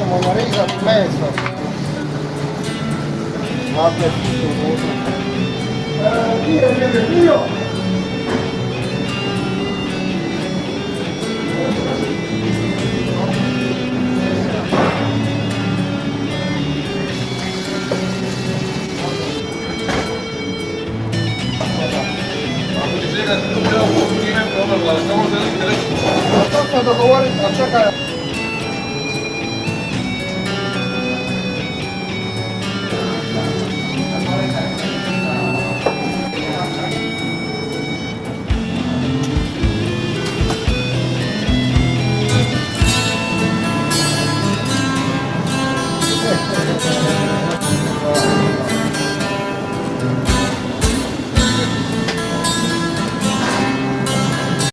ćemo narizati meso. Opet unutra. Dio! To smo dogovoriti, a čekaj.